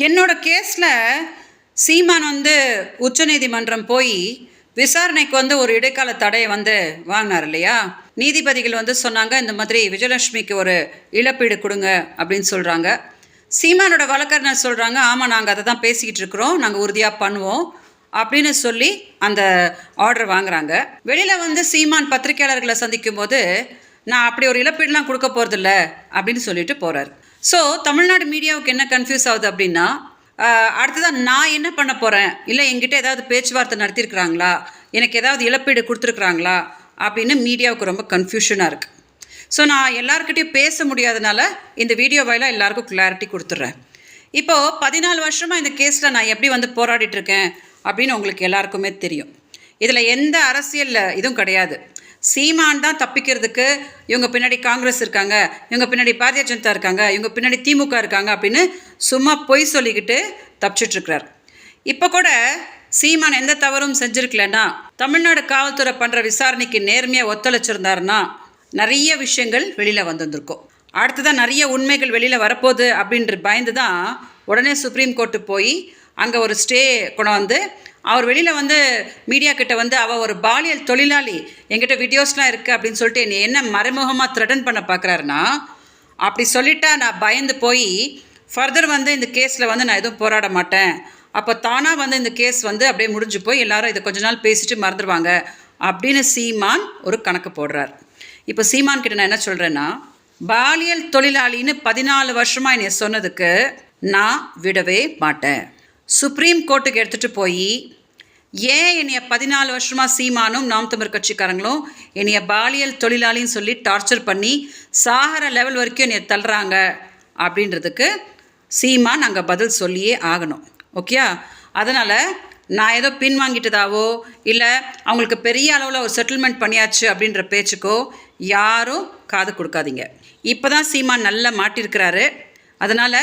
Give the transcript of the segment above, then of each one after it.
என்னோட கேஸில் சீமான் உச்சநீதிமன்றம் போய் விசாரணைக்கு ஒரு இடைக்கால தடையை வாங்கினார் இல்லையா. நீதிபதிகள் சொன்னாங்க, இந்த மாதிரி விஜயலட்சுமிக்கு ஒரு இழப்பீடு கொடுங்க அப்படின்னு சொல்கிறாங்க. சீமானோட வழக்கறிஞர் சொல்கிறாங்க, ஆமாம் நாங்கள் அதை தான் பேசிக்கிட்டு இருக்கிறோம், நாங்கள் உறுதியாக பண்ணுவோம் அப்படின்னு சொல்லி அந்த ஆர்டர் வாங்குகிறாங்க. வெளியில் சீமான் பத்திரிகையாளர்களை சந்திக்கும் போது, நான் அப்படி ஒரு இழப்பீடுலாம் கொடுக்க போகிறதில்ல அப்படின்னு சொல்லிட்டு போகிறார். ஸோ தமிழ்நாடு மீடியாவுக்கு என்ன கன்ஃபியூஸ் ஆகுது அப்படின்னா, அடுத்ததான் நான் என்ன பண்ண போகிறேன், இல்லை என்கிட்ட ஏதாவது பேச்சுவார்த்தை நடத்தியிருக்கிறாங்களா, எனக்கு ஏதாவது இழப்பீடு கொடுத்துருக்குறாங்களா அப்படின்னு மீடியாவுக்கு ரொம்ப கன்ஃபியூஷனாக இருக்குது. ஸோ நான் எல்லாருக்கிட்டையும் பேச முடியாதனால இந்த வீடியோ வாயிலாக எல்லாருக்கும் கிளாரிட்டி கொடுத்துட்றேன். இப்போது 14 வருஷமாக இந்த கேஸில் நான் எப்படி போராடிட்டுருக்கேன் அப்படின்னு உங்களுக்கு எல்லாருக்குமே தெரியும். இதில் எந்த அரசியல் இதுவும் கிடையாது. சீமான் தான் தப்பிக்கிறதுக்கு இவங்க பின்னாடி காங்கிரஸ் இருக்காங்க, இவங்க பின்னாடி பாரதிய ஜனதா இருக்காங்க, இவங்க பின்னாடி திமுக இருக்காங்க அப்படின்னு சும்மா பொய் சொல்லிக்கிட்டு தப்பிச்சிட்ருக்கிறார். இப்போ கூட சீமான் எந்த தவறும் செஞ்சுருக்கலன்னா, தமிழ்நாடு காவல்துறை பண்ணுற விசாரணைக்கு நேர்மையாக ஒத்துழைச்சிருந்தாருன்னா நிறைய விஷயங்கள் வெளியில் வந்துருக்கும். அடுத்ததான் நிறைய உண்மைகள் வெளியில் வரப்போகுது அப்படின்ற பயந்து தான் உடனே சுப்ரீம் கோர்ட்டு போய் அங்கே ஒரு ஸ்டே கொண்டு அவர் வெளியில் மீடியா கிட்ட அவள் ஒரு பாலியல் தொழிலாளி, என்கிட்ட வீடியோஸ்லாம் இருக்குது அப்படின்னு சொல்லிட்டு என்ன மறைமுகமாக த்ரெட்டன் பண்ண பார்க்குறாருன்னா, அப்படி சொல்லிட்டா நான் பயந்து போய் ஃபர்தர் இந்த கேஸில் நான் எதுவும் போராட மாட்டேன், அப்போ தானாக இந்த கேஸ் அப்படியே முடிஞ்சு போய் எல்லாரும் இதை கொஞ்ச நாள் பேசிட்டு மறந்துடுவாங்க அப்படின்னு சீமான் ஒரு கணக்கு போடுறார். இப்போ சீமான் கிட்ட நான் என்ன சொல்கிறேன்னா, பாலியல் தொழிலாளின்னு 14 வருஷமாக என்னை சொன்னதுக்கு நான் விடவே மாட்டேன். சுப்ரீம் கோர்ட்டுக்கு எடுத்துகிட்டு போய் ஏன் என்னைய 14 வருஷமாக சீமானும் நாம் தமிழ் கட்சிக்காரங்களும் என்னைய பாலியல் தொழிலாளின்னு சொல்லி டார்ச்சர் பண்ணி சாகிற லெவல் வரைக்கும் என்னைய தள்ளுறாங்க அப்படின்றதுக்கு சீமான் நாங்கள் பதில் சொல்லியே ஆகணும். ஓகே, அதனால் நான் ஏதோ பின் வாங்கிட்டதாவோ இல்லை அவங்களுக்கு பெரிய அளவில் ஒரு செட்டில்மெண்ட் பண்ணியாச்சு அப்படின்ற பேச்சுக்கோ யாரும் காது கொடுக்காதீங்க. இப்போ தான் சீமான் நல்லா மாட்டியிருக்கிறாரு. அதனால்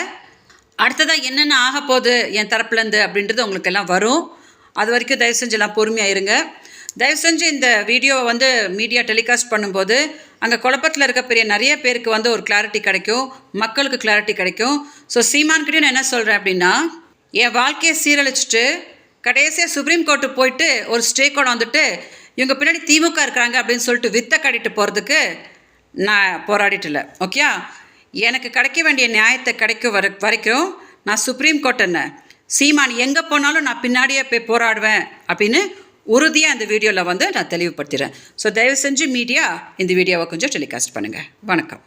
அடுத்ததாக என்னென்ன ஆக போகுது என் தரப்புலேருந்து அப்படின்றது உங்களுக்கு எல்லாம் வரும். அது வரைக்கும் தயவு செஞ்சு எல்லாம் பொறுமையாக இருங்க. தயவு செஞ்சு இந்த வீடியோவை மீடியா டெலிகாஸ்ட் பண்ணும்போது அங்கே குழப்பத்தில் இருக்க நிறைய பேருக்கு ஒரு கிளாரிட்டி கிடைக்கும், மக்களுக்கு கிளாரிட்டி கிடைக்கும். ஸோ சீமான்கிட்டையும் நான் என்ன சொல்கிறேன் அப்படின்னா, என் வாழ்க்கையை சீரழிச்சிட்டு கடைசியாக சுப்ரீம் கோர்ட்டு போயிட்டு ஒரு ஸ்டே கொண்டு இவங்க பின்னாடி திமுக இருக்கிறாங்க அப்படின்னு சொல்லிட்டு வித்தை காட்டிட்டு போகிறதுக்கு நான் போராடிட்டு. ஓகே, எனக்கு கிடைக்க வேண்டிய நியாயத்தை கிடைக்க வரைக்கும் நான் சுப்ரீம் கோர்ட் என்ன சீமான் எங்கே போனாலும் நான் பின்னாடியே போய் போராடுவேன் அப்படின்னு உறுதியாக இந்த வீடியோவில் நான் தெளிவுபடுத்துகிறேன். ஸோ தயவு செஞ்சு மீடியா இந்த வீடியோவை கொஞ்சம் டெலிகாஸ்ட் பண்ணுங்கள். வணக்கம்.